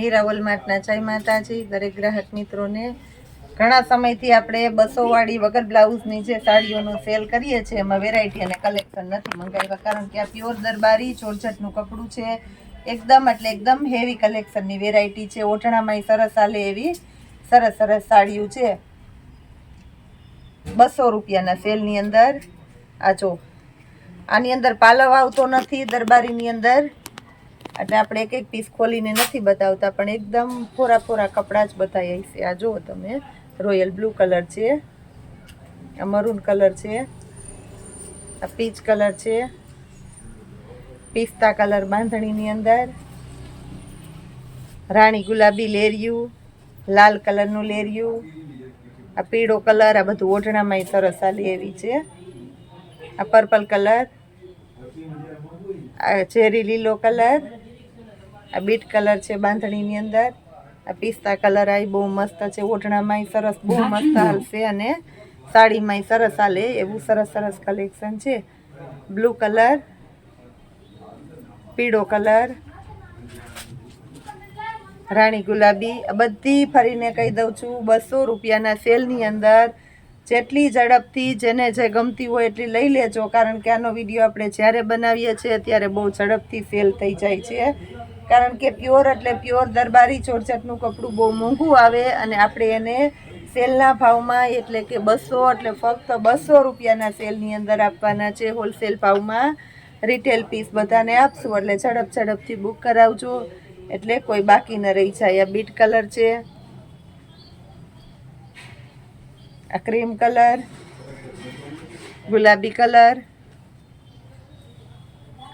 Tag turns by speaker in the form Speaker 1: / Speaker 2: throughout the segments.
Speaker 1: મીરા વોલમાર્ટના જય માતાજી દરેક ગ્રાહક મિત્રોને। ઘણા સમયથી આપણે 200 વાળી વગર બ્લાઉઝની જે સાડીઓનો સેલ કરીએ છીએ એમાં વેરાયટી અને કલેક્શન નથી મંગાવ્યા, કારણ કે આ પ્યોર દરબારી જોરજટનું કપડું છે, એકદમ એટલે એકદમ હેવી કલેક્શનની વેરાયટી છે। ઓઢણામાંય સરસ આલે એવી સરસ સરસ સાડીઓ છે 200 રૂપિયાના સેલની અંદર। આ જો આની અંદર પાલવ આવતો નથી દરબારીની અંદર, એટલે આપણે એક એક પીસ ખોલીને નથી બતાવતા, પણ એકદમ ફોરા કપડાં જ બતાવ્યા છે। આ જુઓ તમે, રોયલ બ્લુ કલર છે, આ મરૂન કલર છે, આ પીચ કલર છે, પિસ્તા કલર બાંધણીની અંદર, રાણી ગુલાબી લેરિયું, લાલ કલરનું લેરિયું, આ પીળો કલર, આ બધું ઓઢણામાંય સરસ આલી એવી છે। આ પર્પલ કલર, આ ચેરી લીલો કલર, આ બીટ કલર છે બાંધણીની અંદર, આ પિસ્તા કલર આ બહુ મસ્ત છે, ઓઢણામાંય સરસ બહુ મસ્ત હાલશે અને સાડીમાંય સરસ હાલે એવું સરસ સરસ કલેક્શન છે। બ્લુ કલર, પીળો કલર, રાણી ગુલાબી, આ બધી ફરીને કહી દઉં છું 200 રૂપિયાના સેલની અંદર। જેટલી ઝડપથી જેને જે ગમતી હોય એટલી લઈ લેજો, કારણ કે આનો વિડીયો આપણે જ્યારે બનાવીએ છીએ ત્યારે બહુ ઝડપથી સેલ થઈ જાય છે, કારણ કે પ્યોર એટલે પ્યોર દરબારી જોરજટનું કપડું બહુ મોંઘું આવે અને આપણે એને સેલના ભાવમાં એટલે કે 200 એટલે ફક્ત 200 રૂપિયાના સેલની અંદર આપવાના છે। હોલસેલ ભાવમાં રિટેલ પીસ બધાને આપશું, એટલે ઝડપથી બુક કરાવજો એટલે કોઈ બાકી ન રહી જાય। આ બીટ કલર છે, આ ક્રીમ કલર, ગુલાબી કલર,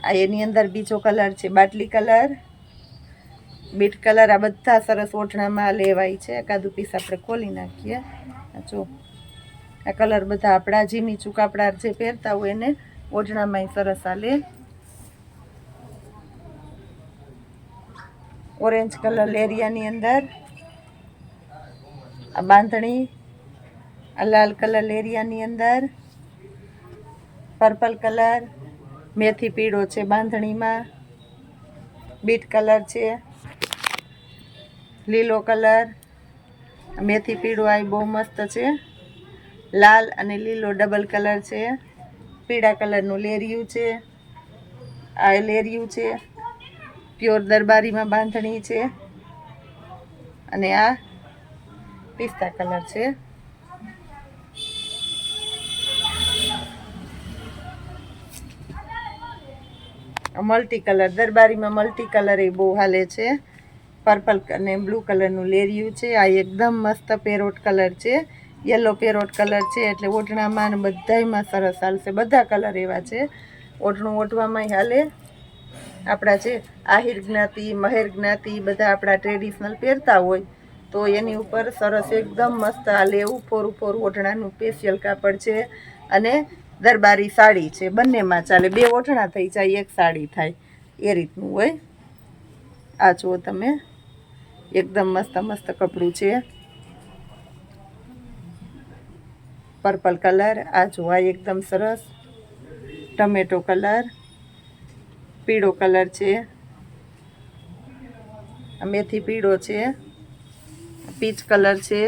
Speaker 1: આ એની અંદર બીજો કલર છે બાટલી કલર, બીટ કલર, આ બધા સરસ ઓઢણામાં લેવાય છે। એકાદું પીસ આપણે ખોલી નાખીએ। જો આ કલર બધા આપણા જીમી ચૂક આપણા જે પહેરતા હોય એને ઓઢણામાંય સરસ આલે। ઓરેન્જ કલર લેરિયાની અંદર, આ બાંધણી, આ લાલ કલર લેરિયાની અંદર, પર્પલ કલર, મેથી પીળો છે બાંધણીમાં, બીટ કલર છે, લીલો કલર, મેથી પીળો આ બહુ મસ્ત છે, લાલ અને લીલો ડબલ કલર છે, પીળા કલરનું લેરિયું છે, આ લેરિયું છે, પ્યોર દરબારીમાં બાંધણી છે, અને આ પિસ્તા કલર છે। મલ્ટી કલર દરબારીમાં મલ્ટી કલર એ બહુ હાલે છે, પર્પલ અને બ્લુ કલરનું લેરિયું છે, આ એકદમ મસ્ત પેરોટ કલર છે, યલો પેરોટ કલર છે, એટલે ઓઢણામાં અને બધાયમાં સરસ હાલશે। બધા કલર એવા છે, ઓઢણું ઓઢવામાં હાલે। આપણા જે આહિર જ્ઞાતિ મહેર જ્ઞાતિ બધા આપણા ટ્રેડિશનલ પહેરતા હોય તો એની ઉપર સરસ એકદમ મસ્ત હાલે એવું ફોરું ઓઢણાનું સ્પેશિયલ કાપડ છે, અને દરબારી સાડી છે, બંનેમાં ચાલે, બે ઓઢણા થઈ જાય એક સાડી થાય એ રીતનું હોય। આ જુઓ તમે, એકદમ મસ્ત કપડું છે, પર્પલ કલર, આ જુઓ આ એકદમ સરસ ટમેટો કલર, પીળો કલર છે, મેથી પીળો છે, પીચ કલર છે,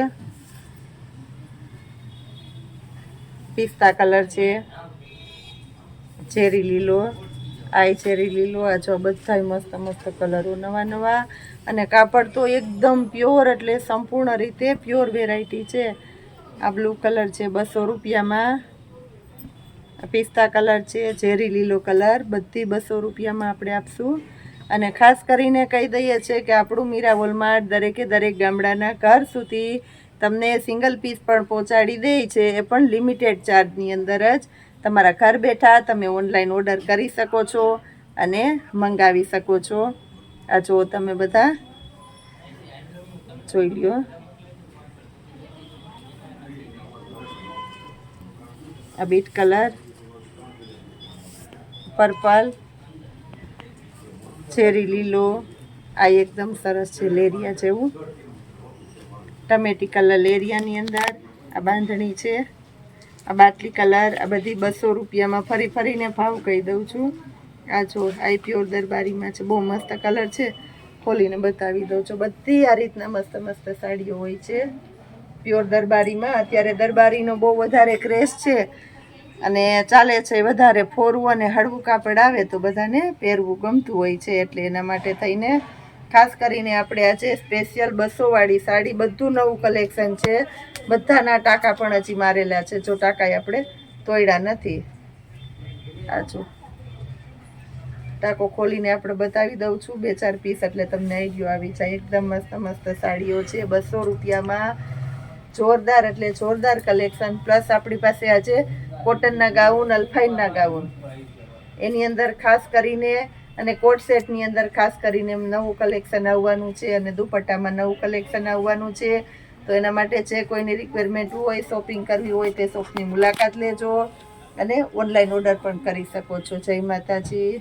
Speaker 1: પિસ્તા કલર છે, ચેરી લીલો, આ ચેરી લીલો, આ જો બધાય મસ્ત કલરો નવા અને કાપડ તો એકદમ પ્યોર એટલે સંપૂર્ણ રીતે પ્યોર વેરાયટી છે। આ બ્લુ કલર છે 200 રૂપિયામાં, પિસ્તા કલર છે, ચેરી લીલો કલર, બધી 200 રૂપિયામાં આપણે આપશું। અને ખાસ કરીને કહી દઈએ છીએ કે આપણું મીરા વોલમાર્ટ દરેકે દરેક ગામડાના ઘર સુધી તમને સિંગલ પીસ પણ પહોંચાડી દે છે, એ પણ લિમિટેડ ચાર્જની અંદર જ। તમારા ઘર બેઠા તમે ઓનલાઈન ઓર્ડર કરી શકો છો અને મંગાવી શકો છો। આ જુઓ તમે બધા જોઈ લ્યો, આ બીટ કલર, પર્પલ, ચેરી લીલો, આ એકદમ સરસ છે લેરિયા જેવું, ટમેટી કલર લેરિયાની અંદર, આ બાંધણી છે, આ બાટલી કલર, આ બધી 200 રૂપિયામાં ફરીને ભાવ કહી દઉં છું। આ જો આ પ્યોર દરબારીમાં છે, બહુ મસ્ત કલર છે, ખોલીને બતાવી દઉં છું. બધી આ રીતના મસ્ત મસ્ત સાડીઓ હોય છે પ્યોર દરબારીમાં. અત્યારે દરબારીનો બહુ વધારે ક્રેઝ છે અને ચાલે છે વધારે. ફોરવું અને હળવું કાપડ આવે તો બધાને પહેરવું ગમતું હોય છે, એટલે એના માટે થઈને ખાસ કરીને આપણે આજે સ્પેશિયલ 200 વાળી સાડી, બધું નવું કલેક્શન છે. બધાના ટાંકા પણ હજી મારેલા છે, જો ટાંકા આપણે તોડ્યા નથી. આ જો ટાંકો ખોલીને આપણે બતાવી દઉં છું 2-4 પીસ, એટલે તમને આઈડિયો આવી જાય. એકદમ મસ્ત મસ્ત સાડીઓ છે 200 રૂપિયામાં. જોરદાર એટલે જોરદાર કલેક્શન. પ્લસ આપણી પાસે આજે કોટનના ગાઉન, અલ્ફાઇનના ગાઉન, એની અંદર ખાસ કરીને અને કોટ સેટની અંદર ખાસ કરીને નવું કલેક્શન આવવાનું છે અને દુપટ્ટામાં નવું કલેક્શન આવવાનું છે. તો એના માટે જે કોઈની રિક્વાયરમેન્ટ હોય, શોપિંગ કરવી હોય તે શોપની મુલાકાત લેજો અને ઓનલાઈન ઓર્ડર પણ કરી શકો છો. જય માતાજી.